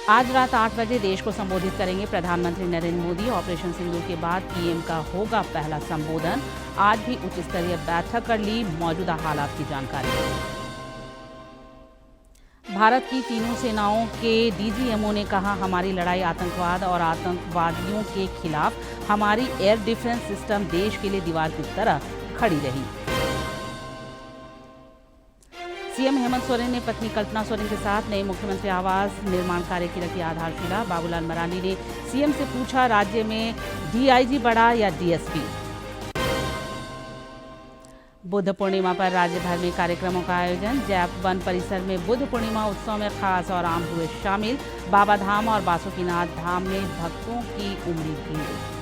आज रात 8 बजे देश को संबोधित करेंगे प्रधानमंत्री नरेंद्र मोदी। ऑपरेशन सिंदूर के बाद पीएम का होगा पहला संबोधन। आज भी उच्च स्तरीय बैठक कर ली मौजूदा हालात की जानकारी। भारत की तीनों सेनाओं के डीजीएमओ ने कहा, हमारी लड़ाई आतंकवाद और आतंकवादियों के खिलाफ हमारी एयर डिफेंस सिस्टम देश के लिए दीवार की तरह खड़ी रही। सीएम हेमंत सोरेन ने पत्नी कल्पना सोरेन के साथ नए मुख्यमंत्री आवास निर्माण कार्य की रखी आधारशिला। बाबूलाल मरांडी ने सीएम से पूछा, राज्य में डीआईजी बढ़ा या डीएसपी। बुद्ध पूर्णिमा पर राज्य भर में कार्यक्रमों का आयोजन। जैप वन परिसर में बुद्ध पूर्णिमा उत्सव में खास और आम हुए शामिल। बाबा धाम और बासुकीनाथ धाम में भक्तों की उमड़ी भीड़।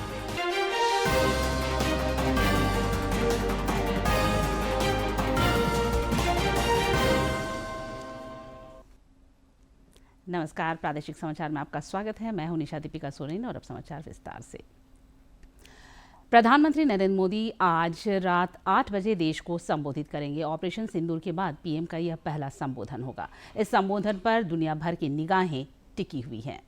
नमस्कार, प्रादेशिक समाचार में आपका स्वागत है। मैं हूं निशा दीपिका सोरेन और अब समाचार विस्तार से। प्रधानमंत्री नरेंद्र मोदी आज रात 8 बजे देश को संबोधित करेंगे। ऑपरेशन सिंदूर के बाद पीएम का यह पहला संबोधन होगा। इस संबोधन पर दुनिया भर की निगाहें टिकी हुई हैं।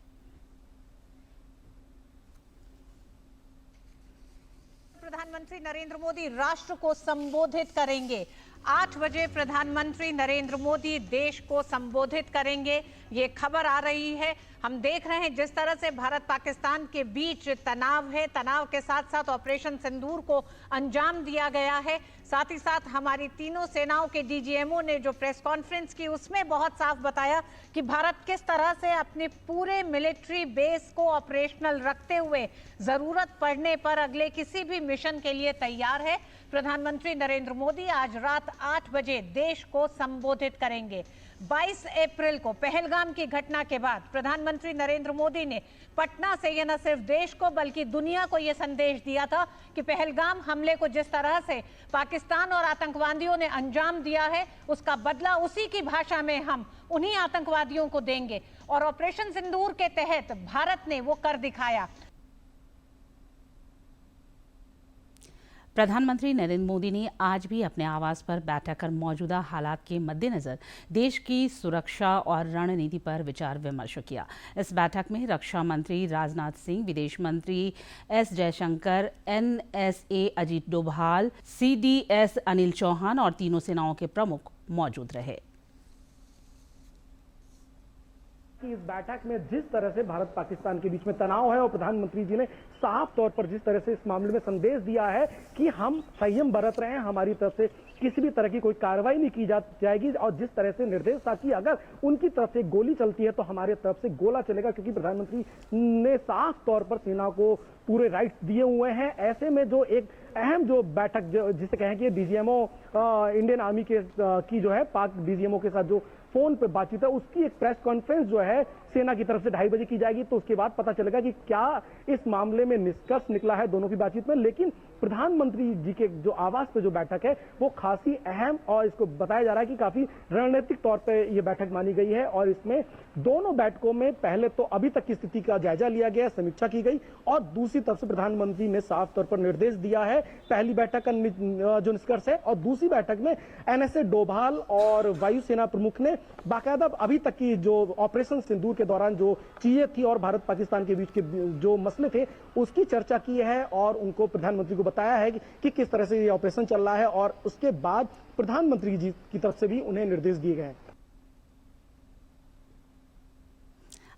प्रधानमंत्री नरेंद्र मोदी राष्ट्र को संबोधित करेंगे। 8 बजे प्रधानमंत्री नरेंद्र मोदी देश को संबोधित करेंगे, ये खबर आ रही है। हम देख रहे हैं जिस तरह से भारत पाकिस्तान के बीच तनाव है, तनाव के साथ साथ ऑपरेशन सिंदूर को अंजाम दिया गया है। साथ ही साथ हमारी तीनों सेनाओं के डीजीएमओ ने जो प्रेस कॉन्फ्रेंस की उसमें बहुत साफ बताया कि भारत किस तरह से अपने पूरे मिलिट्री बेस को ऑपरेशनल रखते हुए जरूरत पड़ने पर अगले किसी भी मिशन के लिए तैयार है। प्रधानमंत्री नरेंद्र मोदी आज रात 8 बजे देश को संबोधित करेंगे। 22 अप्रैल को पहलगाम की घटना के बाद प्रधानमंत्री नरेंद्र मोदी ने पटना से यह न सिर्फ देश को बल्कि दुनिया को यह संदेश दिया था कि पहलगाम हमले को जिस तरह से पाकिस्तान और आतंकवादियों ने अंजाम दिया है, उसका बदला उसी की भाषा में हम उन्हीं आतंकवादियों को देंगे। और ऑपरेशन सिंदूर के तहत भारत ने वो कर दिखाया। प्रधानमंत्री नरेंद्र मोदी ने आज भी अपने आवास पर बैठक कर मौजूदा हालात के मद्देनजर देश की सुरक्षा और रणनीति पर विचार विमर्श किया। इस बैठक में रक्षा मंत्री राजनाथ सिंह, विदेश मंत्री S Jaishankar, NSA Ajit Doval, CDS Anil Chauhan और तीनों सेनाओं के प्रमुख मौजूद रहे। कि इस बैठक में जिस तरह से भारत पाकिस्तान के बीच में तनाव है और प्रधानमंत्री जी ने साफ तौर पर जिस तरह से इस मामले में संदेश दिया है कि हम संयम बरत रहे हैं, हमारी तरफ से किसी भी तरह की कोई कार्रवाई नहीं की जाएगी और जिस तरह से निर्देश था कि अगर उनकी तरफ से गोली चलती है तो हमारी तरफ से गोला चलेगा, क्योंकि प्रधानमंत्री ने साफ तौर पर सेना को पूरे राइट्स दिए हुए हैं। ऐसे में जो एक अहम जो बैठक जिसे कहें कि डीजीएमओ इंडियन आर्मी के की जो है पाक डीजीएमओ के साथ जो फोन पे बातचीत है, उसकी एक प्रेस कॉन्फ्रेंस जो है सेना की तरफ से 2:30 बजे की जाएगी। तो उसके बाद पता चलेगा कि क्या इस मामले में निष्कर्ष निकला है दोनों की बातचीत में। लेकिन प्रधानमंत्री जी के जो आवास पे जो बैठक है वो खासी अहम और इसको बताया जा रहा है कि काफी रणनीतिक तौर पे ये बैठक मानी गई है। और इसमें दोनों बैठकों में पहले तो अभी तक की स्थिति का जायजा लिया गया, समीक्षा की गई और दूसरी तरफ से प्रधानमंत्री ने साफ तौर पर निर्देश दिया है पहली बैठक का जो निष्कर्ष है। और दूसरी बैठक में एनएसए डोभाल और वायुसेना प्रमुख ने बाकायदा अभी तक की जो ऑपरेशन सिंदूर के दौरान जो चीजें थी और भारत पाकिस्तान के बीच के जो मसले थे उसकी चर्चा की है और उनको प्रधानमंत्री को बताया है कि किस तरह से ये ऑपरेशन चल रहा है। और उसके बाद प्रधानमंत्री जी की तरफ से भी उन्हें निर्देश दिए गए हैं।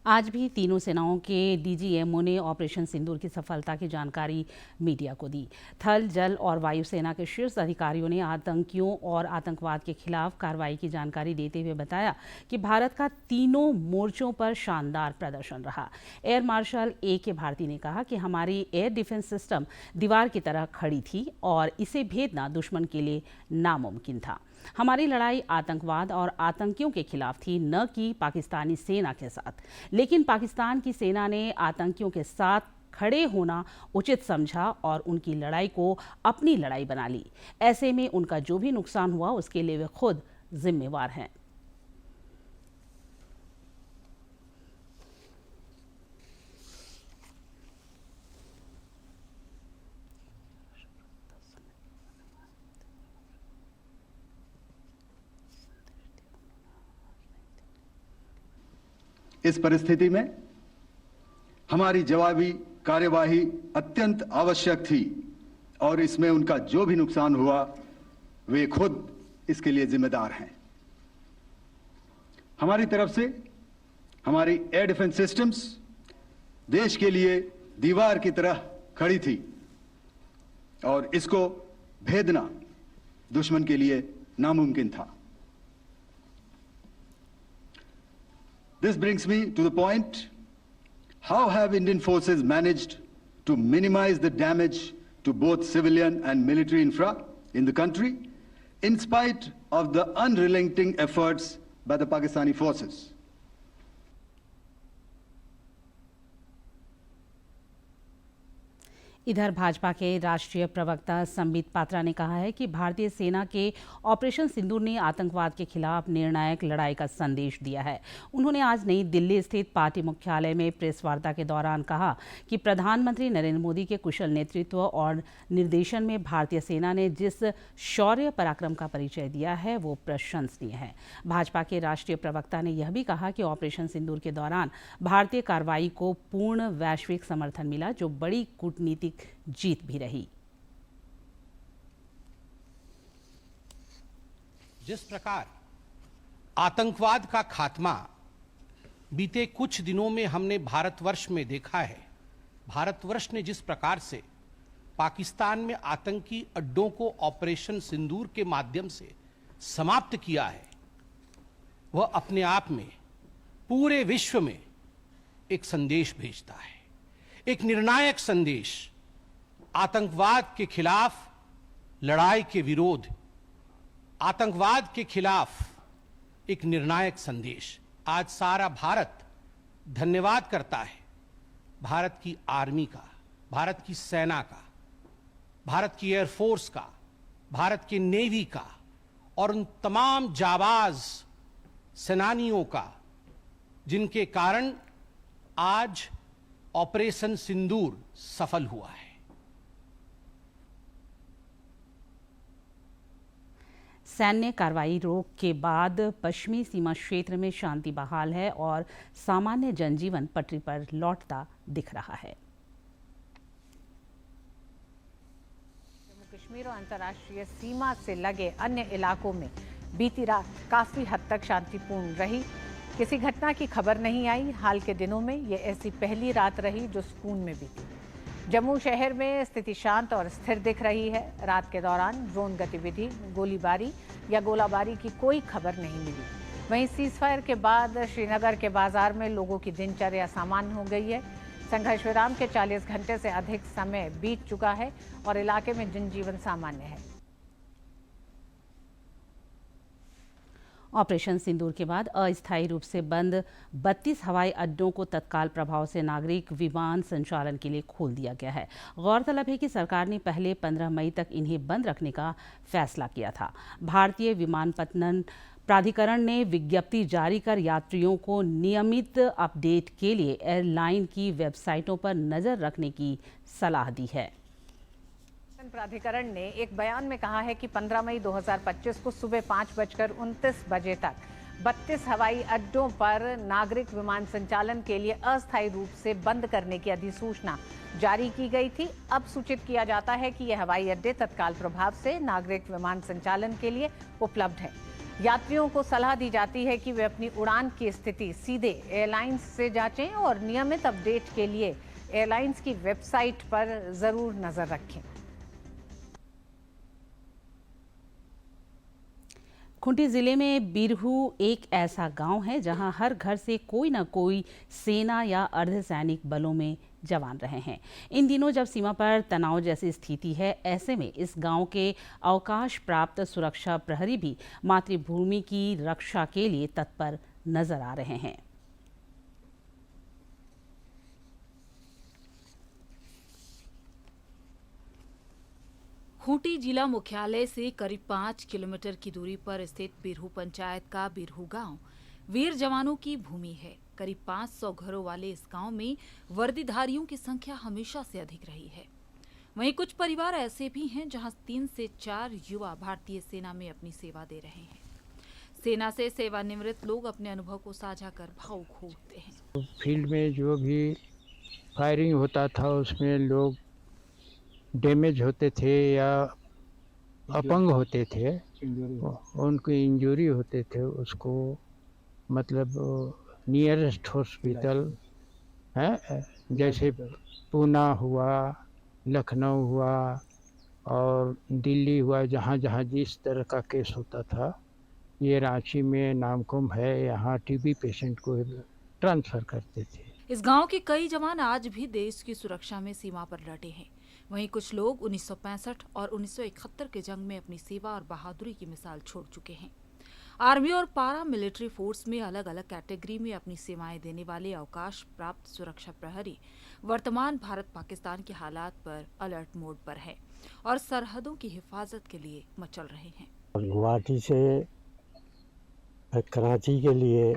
आज भी तीनों सेनाओं के डीजीएमओ ने ऑपरेशन सिंदूर की सफलता की जानकारी मीडिया को दी। थल, जल और वायुसेना के शीर्ष अधिकारियों ने आतंकियों और आतंकवाद के खिलाफ कार्रवाई की जानकारी देते हुए बताया कि भारत का तीनों मोर्चों पर शानदार प्रदर्शन रहा। Air marshal A.K. भारती ने कहा कि हमारी एयर डिफेंस सिस्टम दीवार की तरह खड़ी थी और इसे भेदना दुश्मन के लिए नामुमकिन था। हमारी लड़ाई आतंकवाद और आतंकियों के खिलाफ थी, न कि पाकिस्तानी सेना के साथ। लेकिन पाकिस्तान की सेना ने आतंकियों के साथ खड़े होना उचित समझा और उनकी लड़ाई को अपनी लड़ाई बना ली। ऐसे में उनका जो भी नुकसान हुआ उसके लिए वे खुद जिम्मेवार हैं। इस परिस्थिति में हमारी जवाबी कार्यवाही अत्यंत आवश्यक थी और इसमें उनका जो भी नुकसान हुआ वे खुद इसके लिए जिम्मेदार हैं। हमारी तरफ से हमारी एयर डिफेंस सिस्टम्स देश के लिए दीवार की तरह खड़ी थी और इसको भेदना दुश्मन के लिए नामुमकिन था। This brings me to the point, how have Indian forces managed to minimize the damage to both civilian and military infra in the country in spite of the unrelenting efforts by the Pakistani forces? इधर भाजपा के राष्ट्रीय प्रवक्ता संबित पात्रा ने कहा है कि भारतीय सेना के ऑपरेशन सिंदूर ने आतंकवाद के खिलाफ निर्णायक लड़ाई का संदेश दिया है। उन्होंने आज नई दिल्ली स्थित पार्टी मुख्यालय में प्रेस वार्ता के दौरान कहा कि प्रधानमंत्री नरेंद्र मोदी के कुशल नेतृत्व और निर्देशन में भारतीय सेना ने जिस शौर्य पराक्रम का परिचय दिया है वो प्रशंसनीय है। भाजपा के राष्ट्रीय प्रवक्ता ने यह भी कहा कि ऑपरेशन सिंदूर के दौरान भारतीय कार्रवाई को पूर्ण वैश्विक समर्थन मिला, जो बड़ी कूटनीतिक जीत भी रही। जिस प्रकार आतंकवाद का खात्मा बीते कुछ दिनों में हमने भारतवर्ष में देखा है, भारतवर्ष ने जिस प्रकार से पाकिस्तान में आतंकी अड्डों को ऑपरेशन सिंदूर के माध्यम से समाप्त किया है, वह अपने आप में पूरे विश्व में एक संदेश भेजता है, एक निर्णायक संदेश। आतंकवाद के खिलाफ लड़ाई के विरोध, आतंकवाद के खिलाफ एक निर्णायक संदेश। आज सारा भारत धन्यवाद करता है भारत की आर्मी का, भारत की सेना का, भारत की एयरफोर्स का, भारत की नेवी का और उन तमाम जाबाज सेनानियों का जिनके कारण आज ऑपरेशन सिंदूर सफल हुआ है। सैन्य कार्रवाई रोक के बाद पश्चिमी सीमा क्षेत्र में शांति बहाल है और सामान्य जनजीवन पटरी पर लौटता दिख रहा है। जम्मू कश्मीर और अंतर्राष्ट्रीय सीमा से लगे अन्य इलाकों में बीती रात काफी हद तक शांतिपूर्ण रही। किसी घटना की खबर नहीं आई। हाल के दिनों में ये ऐसी पहली रात रही जो सुकून में बीती। जम्मू शहर में स्थिति शांत और स्थिर दिख रही है। रात के दौरान ड्रोन गतिविधि, गोलीबारी या गोलाबारी की कोई खबर नहीं मिली। वहीं सीजफायर के बाद श्रीनगर के बाजार में लोगों की दिनचर्या सामान्य हो गई है। संघर्ष विराम के 40 घंटे से अधिक समय बीत चुका है और इलाके में जनजीवन सामान्य है। ऑपरेशन सिंदूर के बाद अस्थायी रूप से बंद 32 हवाई अड्डों को तत्काल प्रभाव से नागरिक विमान संचालन के लिए खोल दिया गया है। गौरतलब है कि सरकार ने पहले 15 मई तक इन्हें बंद रखने का फैसला किया था। भारतीय विमानपत्तन प्राधिकरण ने विज्ञप्ति जारी कर यात्रियों को नियमित अपडेट के लिए एयरलाइन की वेबसाइटों पर नजर रखने की सलाह दी है। प्राधिकरण ने एक बयान में कहा है कि 15 मई 2025 को सुबह 5:29 बजे तक 32 हवाई अड्डों पर नागरिक विमान संचालन के लिए अस्थायी रूप से बंद करने की अधिसूचना जारी की गई थी। अब सूचित किया जाता है कि यह हवाई अड्डे तत्काल प्रभाव से नागरिक विमान संचालन के लिए उपलब्ध हैं। यात्रियों को सलाह दी जाती है कि वे अपनी उड़ान की स्थिति सीधे एयरलाइंस से जांचें और नियमित अपडेट के लिए एयरलाइंस की वेबसाइट पर जरूर नजर रखें। खूंटी जिले में बिरहू एक ऐसा गांव है जहां हर घर से कोई न कोई सेना या अर्धसैनिक बलों में जवान रहे हैं। इन दिनों जब सीमा पर तनाव जैसी स्थिति है, ऐसे में इस गांव के अवकाश प्राप्त सुरक्षा प्रहरी भी मातृभूमि की रक्षा के लिए तत्पर नजर आ रहे हैं। खूंटी जिला मुख्यालय से करीब 5 किलोमीटर की दूरी पर स्थित बिरहू पंचायत का बिरहू गांव वीर जवानों की भूमि है। करीब 500 घरों वाले इस गांव में वर्दीधारियों की संख्या हमेशा से अधिक रही है। वहीं कुछ परिवार ऐसे भी हैं जहां 3 से 4 युवा भारतीय सेना में अपनी सेवा दे रहे हैं। सेना से सेवानिवृत्त लोग अपने अनुभव को साझा कर भावुक हो उठते हैं। फील्ड में जो भी फायरिंग होता था उसमें लोग डैमेज होते थे या अपंग होते थे, उनकी इंजरी होते थे, उसको मतलब नियरेस्ट हॉस्पिटल है, जैसे पूना हुआ, लखनऊ हुआ और दिल्ली हुआ, जहाँ जहाँ जिस तरह का केस होता था, ये रांची में नामकुम है, यहाँ टीबी पेशेंट को ट्रांसफ़र करते थे। इस गांव के कई जवान आज भी देश की सुरक्षा में सीमा पर डटे हैं। वहीं कुछ लोग 1965 और 1971 के जंग में अपनी सेवा और बहादुरी की मिसाल छोड़ चुके हैं। आर्मी और पारा मिलिट्री फोर्स में अलग अलग कैटेगरी में अपनी सेवाएं देने वाले अवकाश प्राप्त सुरक्षा प्रहरी वर्तमान भारत पाकिस्तान के हालात पर अलर्ट मोड पर है और सरहदों की हिफाजत के लिए मचल रहे हैं। गुवाहाटी से कराची के लिए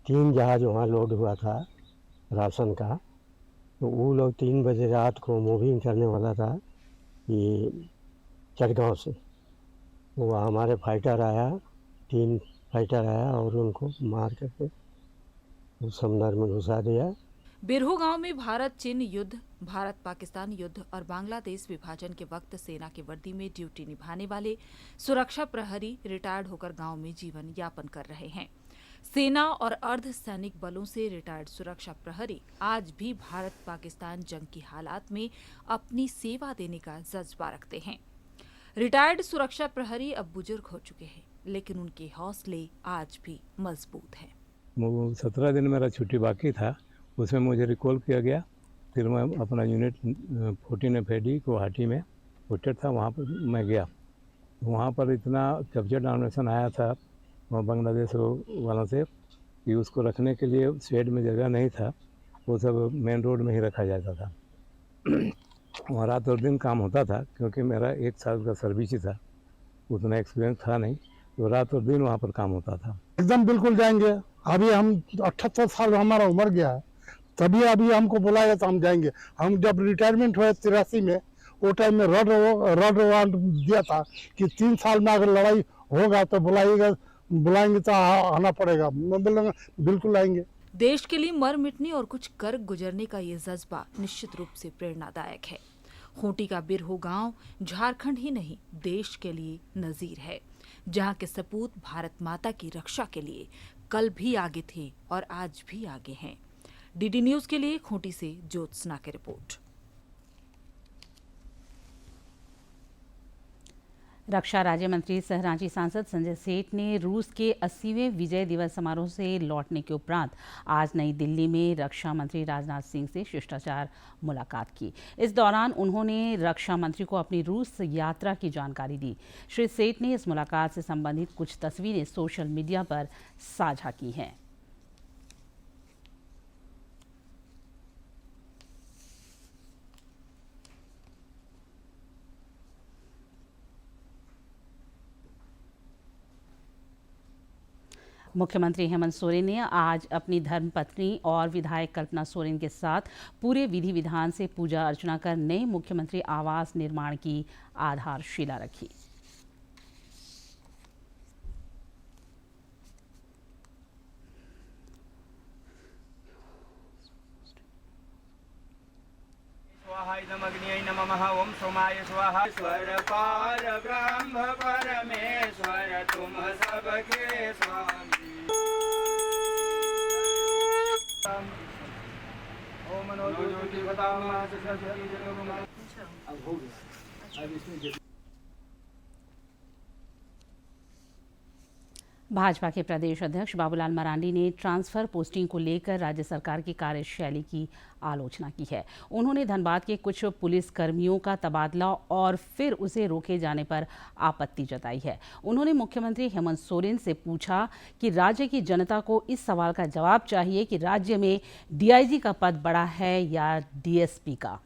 3 जहाज वहाँ लोड हुआ था राशन का, तो वो लोग 3 बजे रात को मूविंग करने वाला था ये चटगांव से। वो हमारे फाइटर आया, 3 फाइटर आया और उनको मार करके समंदर में घुसा दिया। बिरहू गांव में भारत चीन युद्ध, भारत पाकिस्तान युद्ध और बांग्लादेश विभाजन के वक्त सेना की वर्दी में ड्यूटी निभाने वाले सुरक्षा प्रहरी रिटायर्ड होकर गांव में जीवन यापन कर रहे हैं। सेना और अर्ध सैनिक बलों से रिटायर्ड सुरक्षा प्रहरी आज भी भारत पाकिस्तान जंग की हालात में अपनी सेवा देने का जज्बा रखते हैं। रिटायर्ड सुरक्षा प्रहरी अब बुजुर्ग हो चुके हैं, लेकिन उनके हौसले आज भी मजबूत हैं। 17 दिन मेरा छुट्टी बाकी था, उसमें मुझे रिकॉल किया गया। फिर मैं अपना यूनिट 14 FAD गुवाहाटी में पोस्टेड था, वहाँ पर मैं गया। वहाँ पर इतना कब्जा डोनेशन आया था वहाँ बांग्लादेश वालों से कि उसको रखने के लिए शेड में जगह नहीं था, वो सब मेन रोड में ही रखा जाता था। वहाँ रात और दिन काम होता था, क्योंकि मेरा 1 साल का सर्विस ही था, उतना एक्सपीरियंस था नहीं, तो रात और दिन वहाँ पर काम होता था। एकदम बिल्कुल जाएंगे। अभी हम 78 साल हमारा उम्र गया है, तभी अभी हमको बुलाया तो हम जाएंगे। हम जब रिटायरमेंट हुए 83 में, वो टाइम में रेड वारंट दिया था कि 3 साल में अगर लड़ाई होगा तो बुलाएंगे तो आना पड़ेगा। मैं बोलूँगा बिल्कुल आएंगे। देश के लिए मर मिटने और कुछ कर गुजरने का ये जज्बा निश्चित रूप से प्रेरणादायक है। खूंटी का बिरहू गांव झारखंड ही नहीं, देश के लिए नजीर है, जहां के सपूत भारत माता की रक्षा के लिए कल भी आगे थे और आज भी आगे हैं। डीडी न्यूज के लिए खूंटी से ज्योत्सना की रिपोर्ट। रक्षा राज्य मंत्री सह रांची सांसद संजय सेठ ने रूस के 80वें विजय दिवस समारोह से लौटने के उपरांत आज नई दिल्ली में रक्षा मंत्री राजनाथ सिंह से शिष्टाचार मुलाकात की। इस दौरान उन्होंने रक्षा मंत्री को अपनी रूस यात्रा की जानकारी दी। श्री सेठ ने इस मुलाकात से संबंधित कुछ तस्वीरें सोशल मीडिया पर साझा की हैं। मुख्यमंत्री हेमंत सोरेन ने आज अपनी धर्मपत्नी और विधायक कल्पना सोरेन के साथ पूरे विधि विधान से पूजा अर्चना कर नए मुख्यमंत्री आवास निर्माण की आधारशिला रखी। स्वाहाय नमः ओम सोमाय स्वाहा। स्वर पार ब्रह्म परमेश्वर तुम सबके स्वामी। ओम मनोजो ज्योति बतामा सरस्वती जगमा। अब हो गया, अब इसमें भाजपा के प्रदेश अध्यक्ष बाबूलाल मरांडी ने ट्रांसफर पोस्टिंग को लेकर राज्य सरकार की कार्यशैली की आलोचना की है। उन्होंने धनबाद के कुछ पुलिस कर्मियों का तबादला और फिर उसे रोके जाने पर आपत्ति जताई है। उन्होंने मुख्यमंत्री हेमंत सोरेन से पूछा कि राज्य की जनता को इस सवाल का जवाब चाहिए कि राज्य में डीआईजी का पद बड़ा है या डीएसपी का।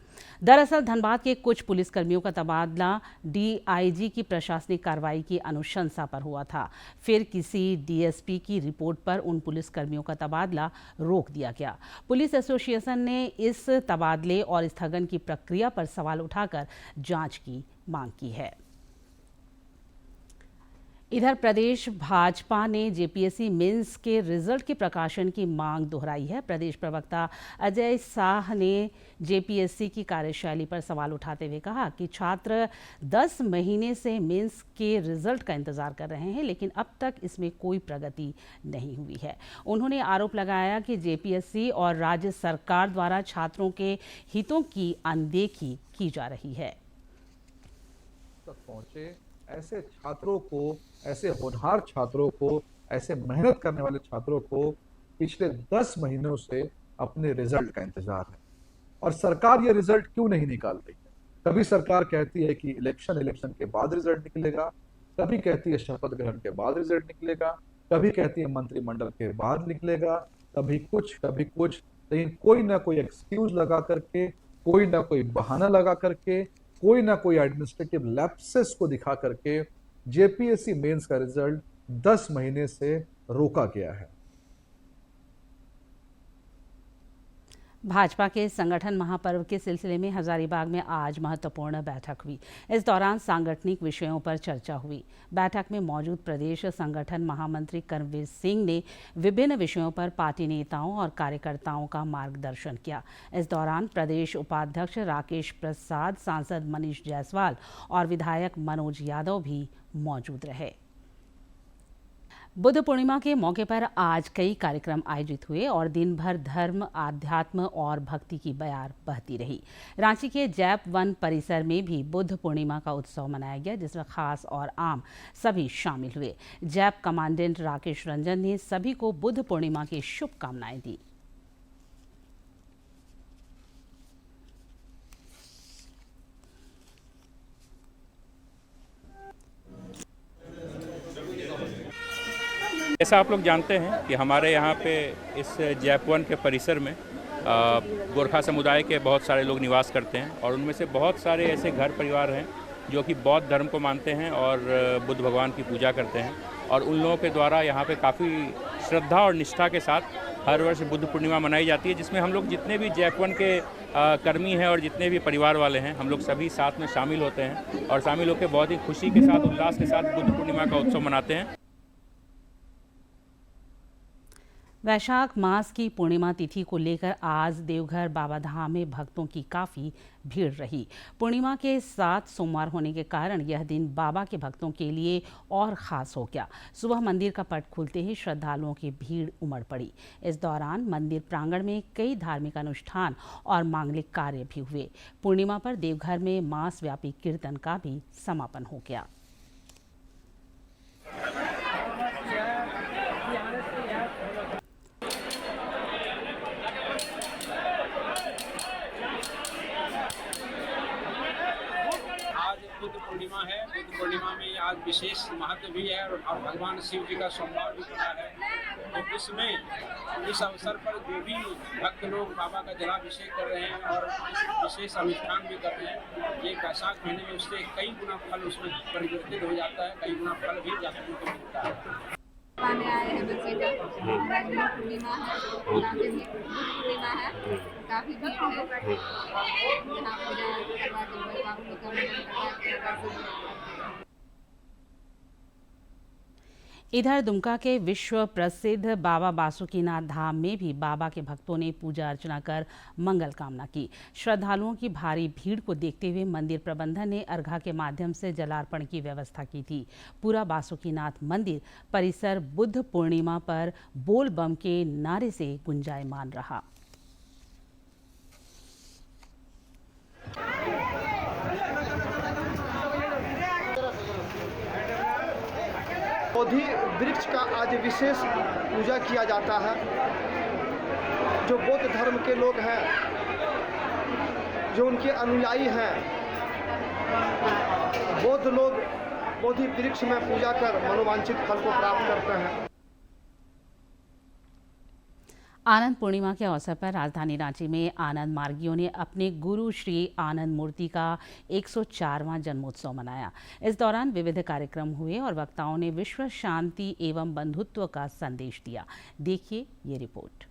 दरअसल धनबाद के कुछ पुलिसकर्मियों का तबादला डीआईजी की प्रशासनिक कार्रवाई की अनुशंसा पर हुआ था। फिर किसी डीएसपी की रिपोर्ट पर उन पुलिसकर्मियों का तबादला रोक दिया गया। पुलिस एसोसिएशन ने इस तबादले और स्थगन की प्रक्रिया पर सवाल उठाकर जांच की मांग की है। इधर प्रदेश भाजपा ने जेपीएससी मेंस के रिजल्ट के प्रकाशन की मांग दोहराई है। प्रदेश प्रवक्ता अजय शाह ने जेपीएससी की कार्यशैली पर सवाल उठाते हुए कहा कि छात्र 10 महीने से मेंस के रिजल्ट का इंतजार कर रहे हैं, लेकिन अब तक इसमें कोई प्रगति नहीं हुई है। उन्होंने आरोप लगाया कि जेपीएससी और राज्य सरकार द्वारा छात्रों के हितों की अनदेखी की जा रही है। तक पहुंचे ऐसे छात्रों को, ऐसे होनहार छात्रों को, ऐसे मेहनत करने वाले छात्रों को पिछले 10 महीनों से अपने रिजल्ट का इंतजार है और सरकार ये रिजल्ट क्यों नहीं निकाल रही है। कभी सरकार कहती है कि इलेक्शन के बाद रिजल्ट निकलेगा, कभी कहती है शपथ ग्रहण के बाद रिजल्ट निकलेगा, कभी कहती है मंत्रिमंडल के बाद निकलेगा, कभी कुछ, लेकिन कोई ना कोई एक्सक्यूज लगा करके, कोई ना कोई बहाना लगा करके, कोई ना कोई एडमिनिस्ट्रेटिव लैप्सेस को दिखा करके जेपीएससी मेंस का रिजल्ट 10 महीने से रोका गया है। भाजपा के संगठन महापर्व के सिलसिले में हजारीबाग में आज महत्वपूर्ण बैठक हुई। इस दौरान सांगठनिक विषयों पर चर्चा हुई। बैठक में मौजूद प्रदेश संगठन महामंत्री कर्मवीर सिंह ने विभिन्न विषयों पर पार्टी नेताओं और कार्यकर्ताओं का मार्गदर्शन किया। इस दौरान प्रदेश उपाध्यक्ष राकेश प्रसाद, सांसद मनीष जायसवाल और विधायक मनोज यादव भी मौजूद रहे। बुद्ध पूर्णिमा के मौके पर आज कई कार्यक्रम आयोजित हुए और दिन भर धर्म, आध्यात्म और भक्ति की बयार बहती रही। रांची के जैप वन परिसर में भी बुद्ध पूर्णिमा का उत्सव मनाया गया, जिसमें खास और आम सभी शामिल हुए। जैप कमांडेंट राकेश रंजन ने सभी को बुद्ध पूर्णिमा की शुभकामनाएं दी। जैसा आप लोग जानते हैं कि हमारे यहाँ पे इस जैप वन के परिसर में गोरखा समुदाय के बहुत सारे लोग निवास करते हैं और उनमें से बहुत सारे ऐसे घर परिवार हैं जो कि बौद्ध धर्म को मानते हैं और बुद्ध भगवान की पूजा करते हैं और उन लोगों के द्वारा यहाँ पे काफ़ी श्रद्धा और निष्ठा के साथ हर वर्ष बुद्ध पूर्णिमा मनाई जाती है, जिसमें हम लोग जितने भी जैप वन के कर्मी हैं और जितने भी परिवार वाले हैं, हम लोग सभी साथ में शामिल होते हैं और शामिल होकर बहुत ही खुशी के साथ, उल्लास के साथ बुद्ध पूर्णिमा का उत्सव मनाते हैं। वैशाख मास की पूर्णिमा तिथि को लेकर आज देवघर बाबा धाम में भक्तों की काफ़ी भीड़ रही। पूर्णिमा के साथ सोमवार होने के कारण यह दिन बाबा के भक्तों के लिए और ख़ास हो गया। सुबह मंदिर का पट खुलते ही श्रद्धालुओं की भीड़ उमड़ पड़ी। इस दौरान मंदिर प्रांगण में कई धार्मिक अनुष्ठान और मांगलिक कार्य भी हुए। पूर्णिमा पर देवघर में मास व्यापी कीर्तन का भी समापन हो गया। पूर्णिमा है। बुद्ध पूर्णिमा में आज विशेष महत्व भी है और भगवान शिव जी का सोमवार भी पड़ा है। तो इसमें इस अवसर पर जो भी भक्त लोग बाबा का जलाभिषेक कर रहे हैं और विशेष अनुष्ठान भी कर रहे हैं, ये वैशाख महीने में उससे कई गुना फल उसमें परिवर्तित हो जाता है, कई गुना फल भी जातकों को मिलता है। आए हैं बच्चे का पूर्णिमा है, काफी पूर्णिमा है, काफी भीड़ है। यहाँ पूजा करवा के बाबू लोग का मिलन करवा के। इधर दुमका के विश्व प्रसिद्ध बाबा बासुकीनाथ धाम में भी बाबा के भक्तों ने पूजा अर्चना कर मंगल कामना की। श्रद्धालुओं की भारी भीड़ को देखते हुए मंदिर प्रबंधन ने अर्घा के माध्यम से जलार्पण की व्यवस्था की थी। पूरा बासुकीनाथ मंदिर परिसर बुद्ध पूर्णिमा पर बोल बम के नारे से गुंजायमान रहा। बोधि वृक्ष का आज विशेष पूजा किया जाता है। जो बौद्ध धर्म के लोग हैं, जो उनके अनुयायी हैं, बौद्ध लोग बोधि वृक्ष में पूजा कर मनोवांछित फल को प्राप्त करते हैं। आनंद पूर्णिमा के अवसर पर राजधानी रांची में आनंद मार्गियों ने अपने गुरु श्री आनंद मूर्ति का 104वां जन्मोत्सव मनाया। इस दौरान विविध कार्यक्रम हुए और वक्ताओं ने विश्व शांति एवं बंधुत्व का संदेश दिया। देखिए ये रिपोर्ट।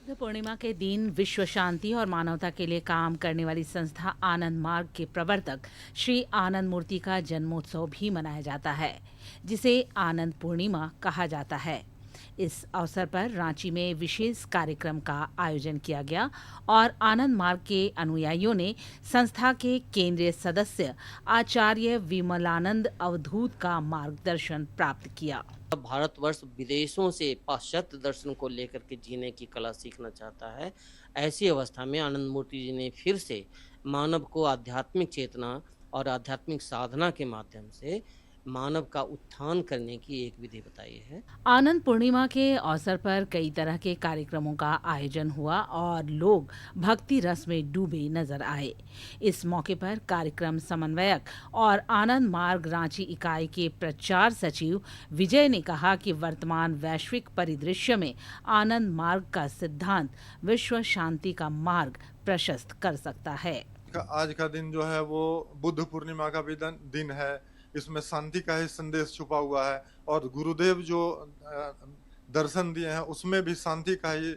बुद्ध पूर्णिमा के दिन विश्व शांति और मानवता के लिए काम करने वाली संस्था आनंद मार्ग के प्रवर्तक श्री आनंद मूर्ति का जन्मोत्सव भी मनाया जाता है, जिसे आनंद पूर्णिमा कहा जाता है। इस अवसर पर रांची में विशेष कार्यक्रम का आयोजन किया गया और आनंद मार्ग के अनुयायियों ने संस्था के केंद्रीय सदस्य आचार्य विमलानंद अवधूत का मार्गदर्शन प्राप्त किया। भारतवर्ष विदेशों से पाश्चात्य दर्शन को लेकर के जीने की कला सीखना चाहता है। ऐसी अवस्था में आनंद मूर्ति जी ने फिर से मानव को आध्यात्मिक चेतना और आध्यात्मिक साधना के माध्यम से मानव का उत्थान करने की एक विधि बताई है। आनंद पूर्णिमा के अवसर पर कई तरह के कार्यक्रमों का आयोजन हुआ और लोग भक्ति रस में डूबे नजर आए। इस मौके पर कार्यक्रम समन्वयक और आनंद मार्ग रांची इकाई के प्रचार सचिव विजय ने कहा कि वर्तमान वैश्विक परिदृश्य में आनंद मार्ग का सिद्धांत विश्व शांति का मार्ग प्रशस्त कर सकता है। आज का दिन जो है वो बुद्ध पूर्णिमा का भी दिन है। इसमें शांति का ही संदेश छुपा हुआ है और गुरुदेव जो दर्शन दिए हैं उसमें भी शांति का ही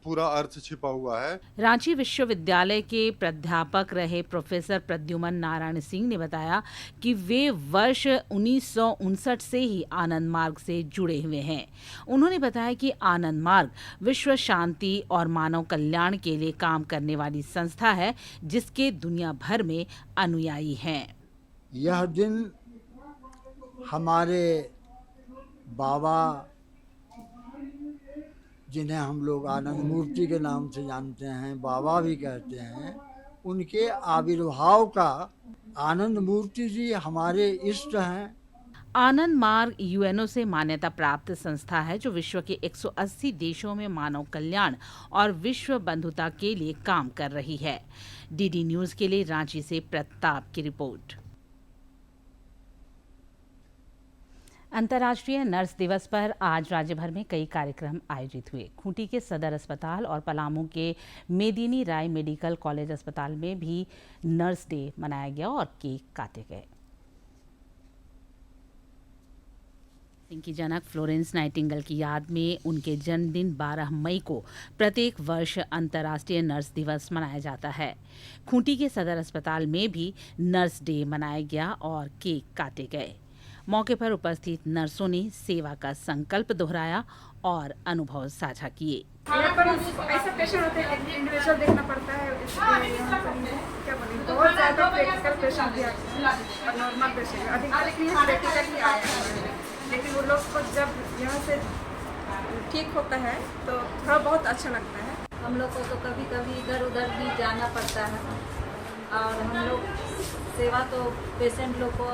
पूरा अर्थ छिपा हुआ है। रांची विश्वविद्यालय के प्राध्यापक रहे प्रोफेसर प्रद्युमन नारायण सिंह ने बताया कि वे वर्ष 1959 से ही आनंद मार्ग से जुड़े हुए हैं। उन्होंने बताया कि आनंद मार्ग विश्व शांति और मानव कल्याण के लिए काम करने वाली संस्था है, जिसके दुनिया भर में अनुयायी हैं। यह दिन हमारे बाबा, जिन्हें हम लोग आनंद मूर्ति के नाम से जानते हैं, बाबा भी कहते हैं, उनके आविर्भाव का आनंद मूर्ति जी हमारे इष्ट हैं। आनंद मार्ग यूएनओ से मान्यता प्राप्त संस्था है जो विश्व के 180 देशों में मानव कल्याण और विश्व बंधुता के लिए काम कर रही है। डीडी न्यूज के लिए रांची से प्रताप की रिपोर्ट। अंतर्राष्ट्रीय नर्स दिवस पर आज राज्य भर में कई कार्यक्रम आयोजित हुए। खूंटी के सदर अस्पताल और पलामू के मेदिनी राय मेडिकल कॉलेज अस्पताल में भी नर्स डे मनाया गया और केक काटे गए। इनकी जनक फ्लोरेंस नाइटिंगेल की याद में उनके जन्मदिन 12 मई को प्रत्येक वर्ष अंतर्राष्ट्रीय नर्स दिवस मनाया जाता है। खूंटी के सदर अस्पताल में भी नर्स डे मनाया गया और केक काटे गए। मौके पर उपस्थित नर्सों ने सेवा का संकल्प दोहराया और अनुभव साझा किए। यहाँ पर ऐसा पेशेंट होते हैं, इंडिविजुअल देखना पड़ता है, क्या बोलेंगे, बहुत ज़्यादा क्रिटिकल पेशेंट भी आते हैं और नॉर्मल पेशेंट अधिकतर यहाँ क्रिटिकल ही आए हैं। लेकिन वो लोग को जब यहाँ से ठीक होता है तो थोड़ा बहुत अच्छा लगता है। हम लोग को तो कभी कभी इधर उधर भी जाना पड़ता है और हम लोग सेवा तो पेशेंट लोग को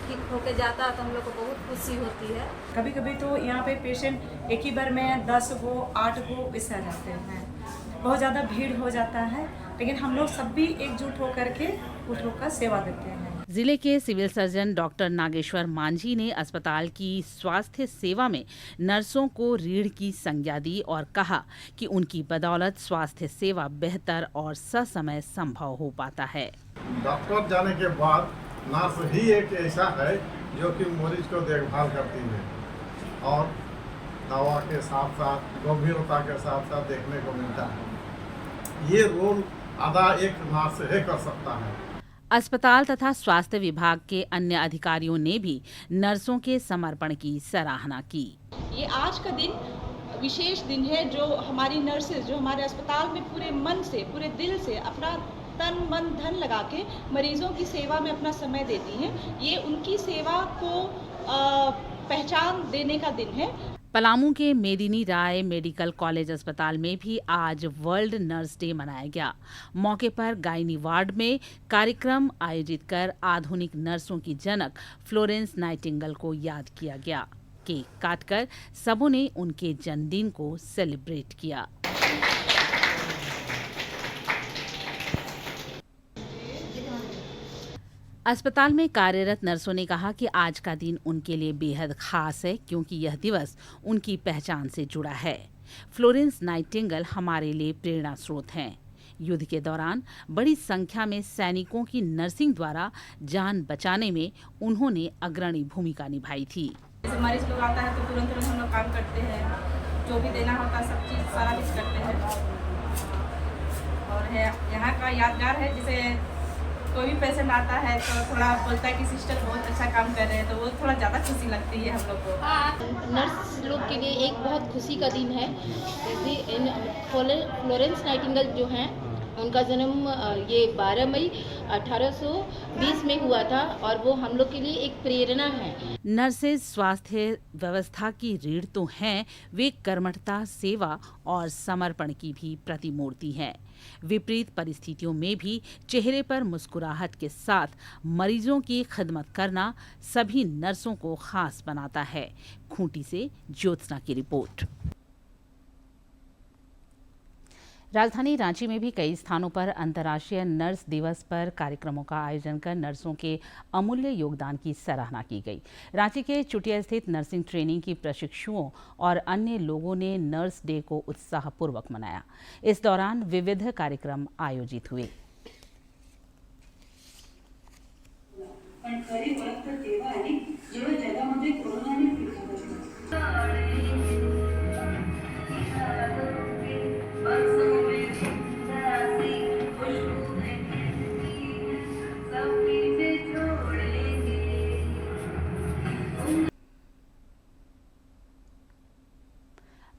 ठीक होके जाता है तो हम लोग को बहुत खुशी होती है। कभी कभी तो यहाँ पे पेशेंट एक ही बार में 10 को 8 को इस आ जाते हैं, बहुत ज़्यादा भीड़ हो जाता है, लेकिन हम लोग सब भी एकजुट होकर के उस लोग का सेवा देते हैं। जिले के civil surgeon doctor Nageshwar Manjhi ने अस्पताल की स्वास्थ्य सेवा में नर्सों को रीढ़ की संज्ञा दी और कहा कि उनकी बदौलत स्वास्थ्य सेवा बेहतर और ससमय संभव हो पाता है। डॉक्टर जाने के बाद नर्स ही एक ऐसा है जो कि मरीज को देखभाल करती है और दवा के साथ साथ गंभीरता के साथ साथ देखने को मिलता है। ये रोल अदा एक नर्स ही कर सकता है। अस्पताल तथा स्वास्थ्य विभाग के अन्य अधिकारियों ने भी नर्सों के समर्पण की सराहना की। ये आज का दिन विशेष दिन है जो हमारी नर्सेज जो हमारे अस्पताल में पूरे मन से, पूरे दिल से अपना तन मन धन लगा के मरीजों की सेवा में अपना समय देती हैं। ये उनकी सेवा को पहचान देने का दिन है। पलामू के मेदिनी राय मेडिकल कॉलेज अस्पताल में भी आज वर्ल्ड नर्स डे मनाया गया। मौके पर गायनी वार्ड में कार्यक्रम आयोजित कर आधुनिक नर्सों की जनक फ्लोरेंस नाइटिंगेल को याद किया गया। केक काटकर सबों ने उनके जन्मदिन को सेलिब्रेट किया। अस्पताल में कार्यरत नर्सों ने कहा कि आज का दिन उनके लिए बेहद खास है क्योंकि यह दिवस उनकी पहचान से जुड़ा है। फ्लोरेंस नाइटिंगेल हमारे लिए प्रेरणा स्रोत हैं। युद्ध के दौरान बड़ी संख्या में सैनिकों की नर्सिंग द्वारा जान बचाने में उन्होंने अग्रणी भूमिका निभाई थी। जैसे मरीज लोग आता है तो तुरंत हम लोग काम करते हैं जो भी देना होता है सब चीज़ सारा चीज़ करते हैं। और है यहाँ का यादगार है, जैसे कोई भी पेशेंट आता है तो थोड़ा बोलता है कि सिस्टर बहुत अच्छा काम कर रहे हैं, तो वो थोड़ा ज़्यादा खुशी लगती है हम लोग को। नर्स लोग के लिए एक बहुत खुशी का दिन है। फ्लोरेंस नाइटिंगेल जो हैं उनका जन्म ये 12 मई 1820 में हुआ था और वो हम लोग के लिए एक प्रेरणा है। नर्सेज स्वास्थ्य व्यवस्था की रीढ़ तो हैं, वे कर्मठता, सेवा और समर्पण की भी प्रतिमूर्ति हैं। विपरीत परिस्थितियों में भी चेहरे पर मुस्कुराहट के साथ मरीजों की खिदमत करना सभी नर्सों को खास बनाता है। खूंटी से ज्योत्सना की रिपोर्ट। राजधानी रांची में भी कई स्थानों पर अंतर्राष्ट्रीय नर्स दिवस पर कार्यक्रमों का आयोजन कर नर्सों के अमूल्य योगदान की सराहना की गई। रांची के चुटिया स्थित नर्सिंग ट्रेनिंग की प्रशिक्षुओं और अन्य लोगों ने नर्स डे को उत्साहपूर्वक मनाया। इस दौरान विविध कार्यक्रम आयोजित हुए।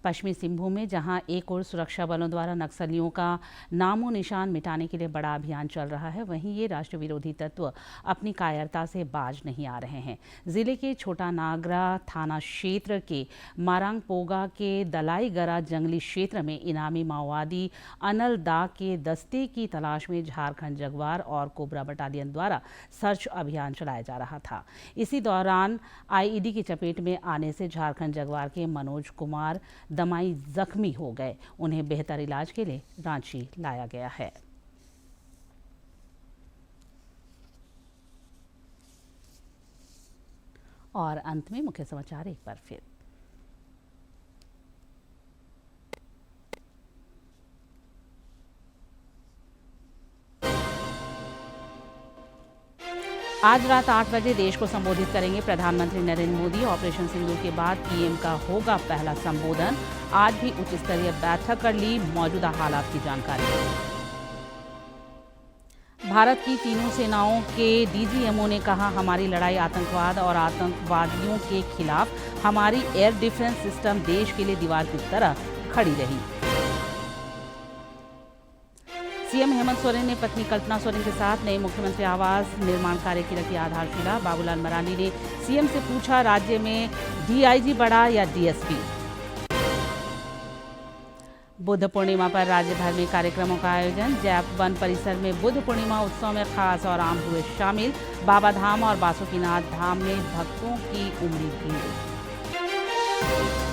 पश्चिमी सिंहभूम में जहां एक ओर सुरक्षा बलों द्वारा नक्सलियों का नामो निशान मिटाने के लिए बड़ा अभियान चल रहा है, वहीं ये राष्ट्र विरोधी तत्व अपनी कायरता से बाज नहीं आ रहे हैं। जिले के छोटा नागरा थाना क्षेत्र के मारांगपोगा के दलाईगरा जंगली क्षेत्र में इनामी माओवादी अनल दा के दस्ते की तलाश में झारखंड जगुआर और कोबरा बटालियन द्वारा सर्च अभियान चलाया जा रहा था। इसी दौरान आईईडी की चपेट में आने से झारखंड जगुआर के मनोज कुमार दमाई जख्मी हो गए। उन्हें बेहतर इलाज के लिए रांची लाया गया है। और अंत में मुख्य समाचार एक बार फिर। आज रात 8 बजे देश को संबोधित करेंगे प्रधानमंत्री नरेंद्र मोदी। ऑपरेशन सिंदूर के बाद पीएम का होगा पहला संबोधन। आज भी उच्च स्तरीय बैठक कर ली मौजूदा हालात की जानकारी। भारत की तीनों सेनाओं के डीजीएमओ ने कहा, हमारी लड़ाई आतंकवाद और आतंकवादियों के खिलाफ हमारी एयर डिफेंस सिस्टम देश के लिए दीवार की तरह खड़ी रही। सीएम हेमंत सोरेन ने पत्नी कल्पना सोरेन के साथ नए मुख्यमंत्री आवास निर्माण कार्य की रखी आधारशिला। बाबूलाल मरांडी ने सीएम से पूछा, राज्य में डीआईजी बढ़ा या डीएसपी। बुद्ध पूर्णिमा पर राज्य भर में कार्यक्रमों का आयोजन। जैप वन परिसर में बुद्ध पूर्णिमा उत्सव में खास और आम हुए शामिल। बाबा धाम और बासुकीनाथ धाम में भक्तों की उमड़ी भीड़।